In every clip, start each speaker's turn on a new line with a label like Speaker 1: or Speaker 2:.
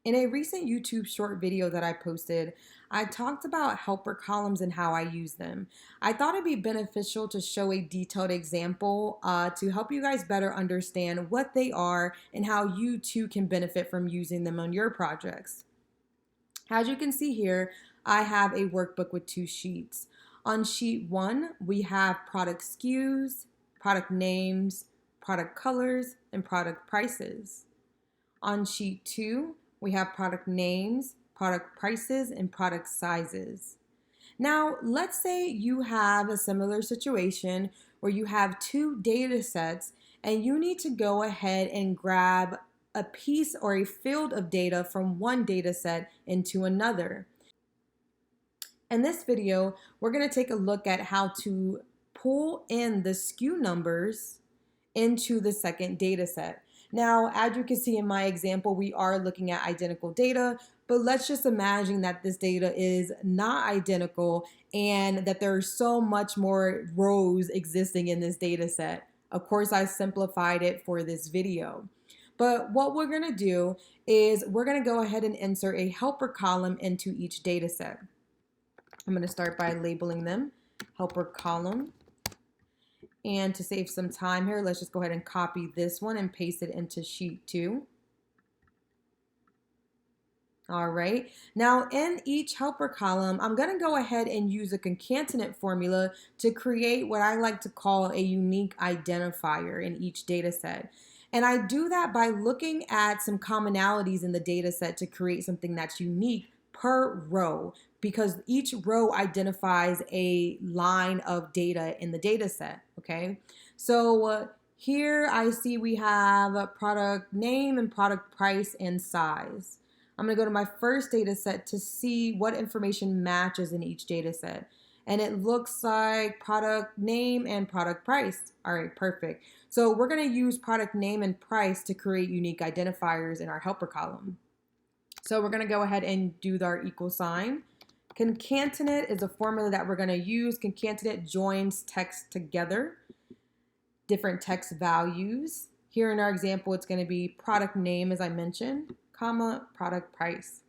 Speaker 1: In a recent YouTube short video that I posted, I talked about helper columns and how I use them. I thought it'd be beneficial to show a detailed example to help you guys better understand what they are and how you too can benefit from using them on your projects. As you can see here, I have a workbook with 2 sheets. On sheet 1, we have product SKUs, product names, product colors, and product prices. On sheet 2, we have product names, product prices, and product sizes. Now, let's say you have a similar situation where you have 2 data sets and you need to go ahead and grab a piece or a field of data from one data set into another. In this video, we're going to take a look at how to pull in the SKU numbers into the second data set. Now, as you can see in my example, we are looking at identical data, but let's just imagine that this data is not identical and that there are so much more rows existing in this data set. Of course, I simplified it for this video. But what we're going to do is we're going to go ahead and insert a helper column into each data set. I'm going to start by labeling them helper column. And to save some time here, let's just go ahead and copy this one and paste it into sheet 2. All right, now in each helper column, I'm going to go ahead and use a concatenate formula to create what I like to call a unique identifier in each data set. And I do that by looking at some commonalities in the data set to create something that's unique per row, because each row identifies a line of data in the data set, okay? So here I see we have a product name and product price and size. I'm gonna go to my first data set to see what information matches in each data set. And it looks like product name and product price. All right, perfect. So we're gonna use product name and price to create unique identifiers in our helper column. So we're gonna go ahead and do our equal sign. Concatenate is a formula that we're gonna use. Concatenate joins text together, different text values. Here in our example, it's gonna be product name, as I mentioned, comma, product price.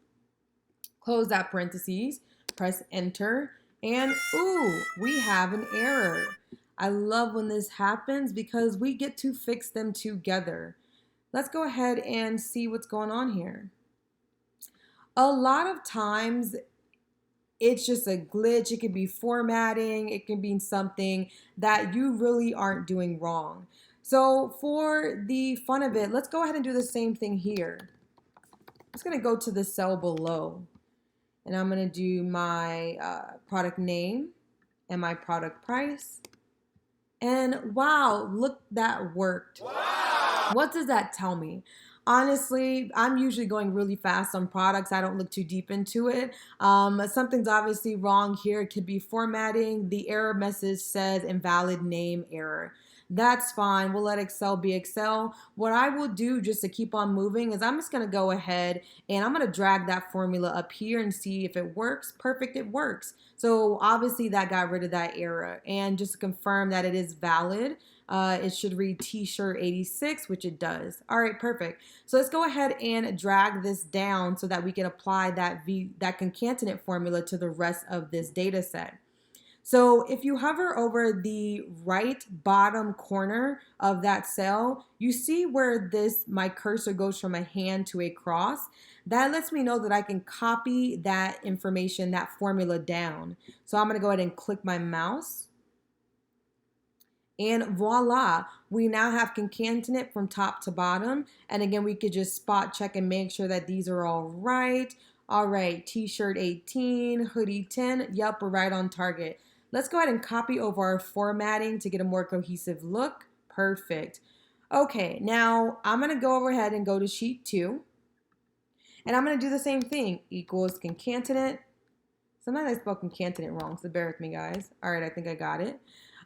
Speaker 1: Close that parentheses, press enter, and ooh, we have an error. I love when this happens because we get to fix them together. Let's go ahead and see what's going on here. A lot of times it's just a glitch. It could be formatting. It can be something that you really aren't doing wrong. So for the fun of it, let's go ahead and do the same thing here. I'm just going to go to the cell below and I'm going to do my product name and my product price. And wow, look, that worked. Wow. What does that tell me? Honestly, I'm usually going really fast on products. I don't look too deep into it. Something's obviously wrong here. It could be formatting. The error message says invalid name error. That's fine. We'll let Excel be Excel. What I will do just to keep on moving is I'm just going to go ahead and I'm going to drag that formula up here and see if it works. Perfect, it works. So obviously that got rid of that error. And just to confirm that it is valid, it should read t-shirt 86, which it does. All right, perfect. So let's go ahead and drag this down so that we can apply that concatenate formula to the rest of this data set. So if you hover over the right bottom corner of that cell, you see where my cursor goes from a hand to a cross. That lets me know that I can copy that information, that formula down. So I'm gonna go ahead and click my mouse. And voila, we now have concatenate from top to bottom. And again, we could just spot check and make sure that these are all right. All right, t-shirt 18, hoodie 10, yep, we're right on target. Let's go ahead and copy over our formatting to get a more cohesive look. Perfect. Okay, now I'm gonna go ahead and go to sheet 2. And I'm gonna do the same thing, equals concatenate. Sometimes I spell concatenate wrong, so bear with me, guys. All right, I think I got it.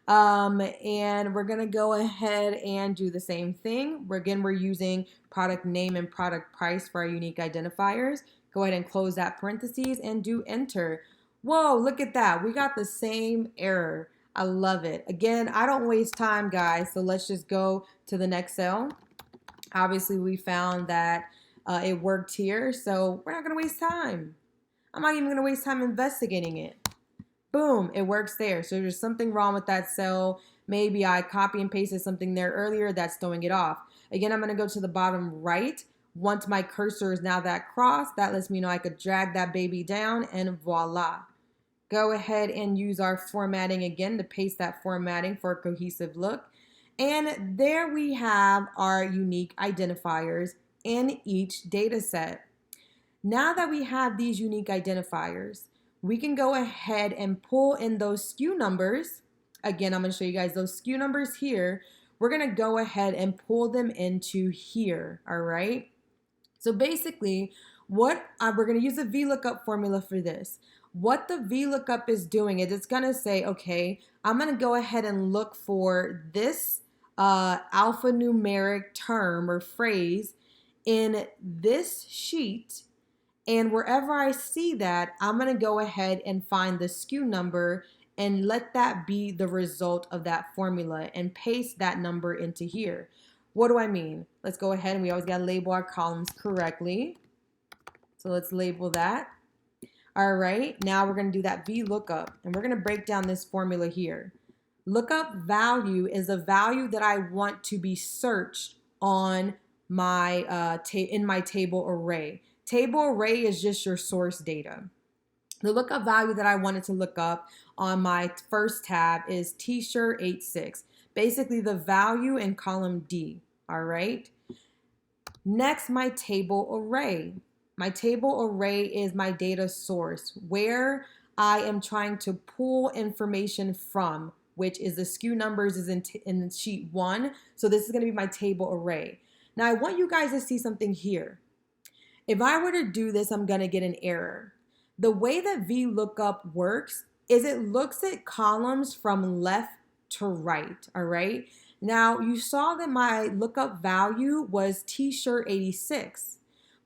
Speaker 1: And we're gonna go ahead and do the same thing. We're using product name and product price for our unique identifiers. Go ahead and close that parentheses and do enter. Whoa, look at that. We got the same error. I love it. Again, I don't waste time, guys. So let's just go to the next cell. Obviously, we found that It worked here, so we're not going to waste time. I'm not even going to waste time investigating it. Boom, it works there. So there's something wrong with that cell. Maybe I copy and pasted something there earlier that's throwing it off. Again, I'm going to go to the bottom right. Once my cursor is now that cross, that lets me know I could drag that baby down, and voila. Go ahead and use our formatting again to paste that formatting for a cohesive look. And there we have our unique identifiers in each data set. Now that we have these unique identifiers, we can go ahead and pull in those SKU numbers. Again, I'm going to show you guys those SKU numbers here. We're going to go ahead and pull them into here, all right? So basically, we're going to use a VLOOKUP formula for this. What the VLOOKUP is doing is it's going to say, okay, I'm going to go ahead and look for this alphanumeric term or phrase in this sheet. And wherever I see that, I'm going to go ahead and find the SKU number and let that be the result of that formula and paste that number into here. What do I mean? Let's go ahead, and we always got to label our columns correctly. So let's label that. All right, now we're going to do that VLOOKUP, and we're going to break down this formula here. Lookup value is a value that I want to be searched on my in my table array. Table array is just your source data. The lookup value that I wanted to look up on my first tab is t-shirt 86, basically the value in column D, all right? Next, my table array. My table array is my data source, where I am trying to pull information from, which is the SKU numbers is in sheet 1. So this is going to be my table array. Now I want you guys to see something here. If I were to do this, I'm going to get an error. The way that VLOOKUP works is it looks at columns from left to right, all right? Now, you saw that my lookup value was t-shirt 86,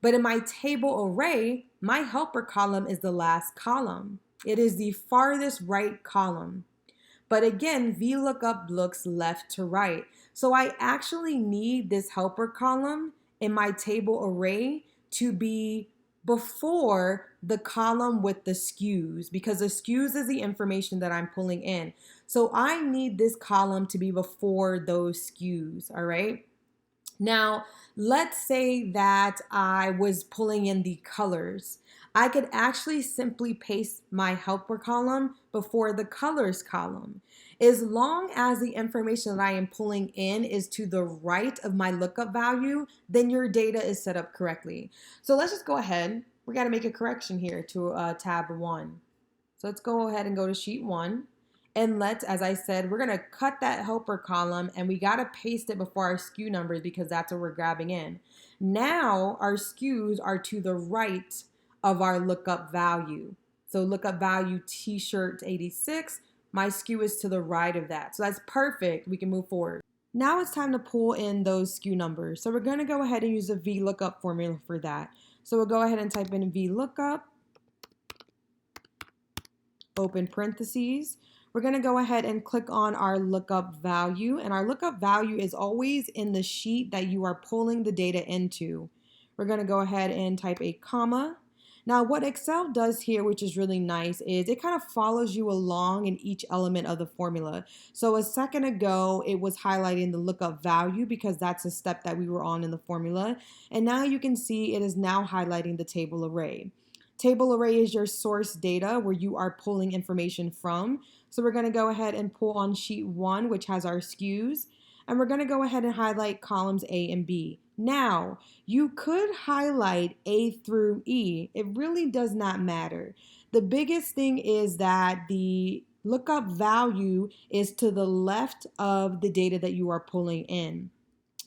Speaker 1: but in my table array, my helper column is the last column. It is the farthest right column. But again, VLOOKUP looks left to right. So I actually need this helper column in my table array to be before the column with the SKUs, because the SKUs is the information that I'm pulling in. So I need this column to be before those SKUs, all right? Now, let's say that I was pulling in the colors. I could actually simply paste my helper column before the colors column. As long as the information that I am pulling in is to the right of my lookup value, then your data is set up correctly. So let's just go ahead. We got to make a correction here to tab 1. So let's go ahead and go to sheet 1. And let's, as I said, we're going to cut that helper column, and we got to paste it before our SKU numbers because that's what we're grabbing in. Now our SKUs are to the right of our lookup value. So lookup value t-shirt 86, my SKU is to the right of that. So that's perfect. We can move forward. Now it's time to pull in those SKU numbers. So we're going to go ahead and use a VLOOKUP formula for that. So we'll go ahead and type in VLOOKUP, open parentheses. We're going to go ahead and click on our lookup value, and our lookup value is always in the sheet that you are pulling the data into. We're going to go ahead and type a comma. Now what Excel does here, which is really nice, is it kind of follows you along in each element of the formula. So a second ago, it was highlighting the lookup value because that's a step that we were on in the formula. And now you can see it is now highlighting the table array. Table array is your source data where you are pulling information from. So we're going to go ahead and pull on sheet 1, which has our SKUs. And we're going to go ahead and highlight columns A and B. Now, you could highlight A through E. It really does not matter. The biggest thing is that the lookup value is to the left of the data that you are pulling in.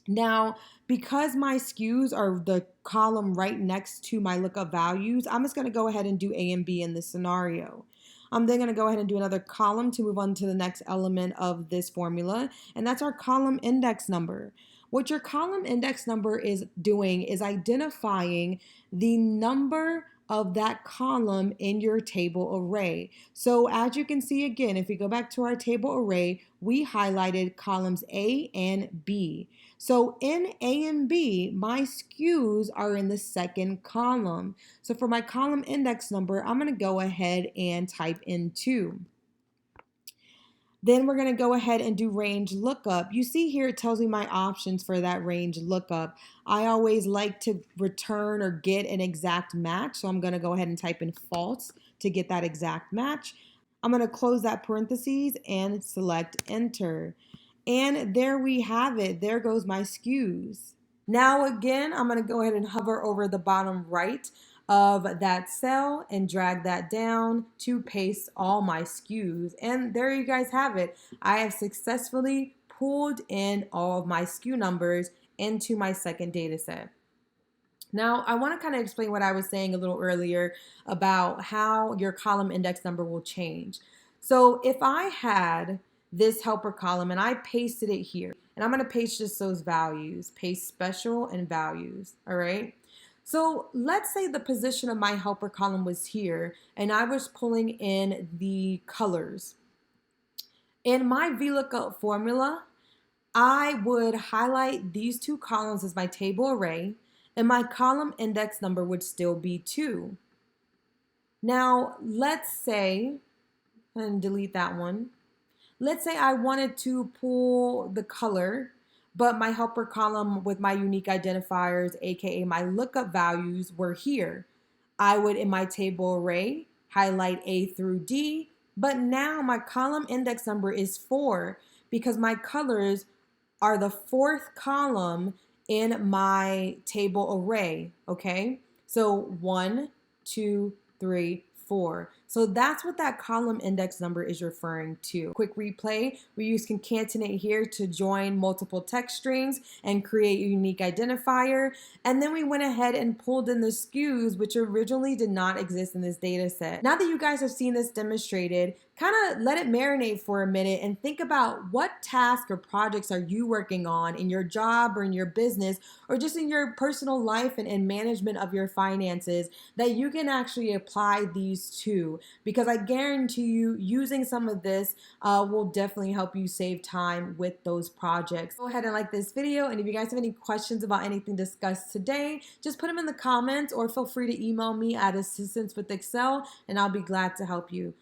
Speaker 1: Now, because my SKUs are the column right next to my lookup values, I'm just going to go ahead and do A and B in this scenario. I'm then going to go ahead and do another column to move on to the next element of this formula, and that's our column index number. What your column index number is doing is identifying the number of that column in your table array. So as you can see again, if we go back to our table array, we highlighted columns A and B. So in A and B, my SKUs are in the second column. So for my column index number, I'm going to go ahead and type in 2. Then we're going to go ahead and do range lookup. You see here it tells me my options for that range lookup. I always like to return or get an exact match, so I'm going to go ahead and type in false to get that exact match. I'm going to close that parentheses and select enter. And there we have it. There goes my SKUs. Now again, I'm going to go ahead and hover over the bottom right of that cell and drag that down to paste all my SKUs. And there you guys have it. I have successfully pulled in all of my SKU numbers into my second data set. Now, I want to kind of explain what I was saying a little earlier about how your column index number will change. So if I had this helper column and I pasted it here, and I'm going to paste just those values, paste special and values, all right? So let's say the position of my helper column was here and I was pulling in the colors. In my VLOOKUP formula, I would highlight these two columns as my table array, and my column index number would still be 2. Now, let's say, and delete that one. Let's say I wanted to pull the color, but my helper column with my unique identifiers, aka my lookup values, were here. I would, in my table array, highlight A through D, but now my column index number is 4 because my colors are the 4th column in my table array, okay? So 1, 2, 3, 4. So that's what that column index number is referring to. Quick replay, we use concatenate here to join multiple text strings and create a unique identifier. And then we went ahead and pulled in the SKUs, which originally did not exist in this data set. Now that you guys have seen this demonstrated, kind of let it marinate for a minute and think about what tasks or projects are you working on in your job or in your business or just in your personal life and management of your finances that you can actually apply these to, because I guarantee you using some of this will definitely help you save time with those projects. Go ahead and like this video, and if you guys have any questions about anything discussed today, just put them in the comments or feel free to email me at assistance with Excel and I'll be glad to help you.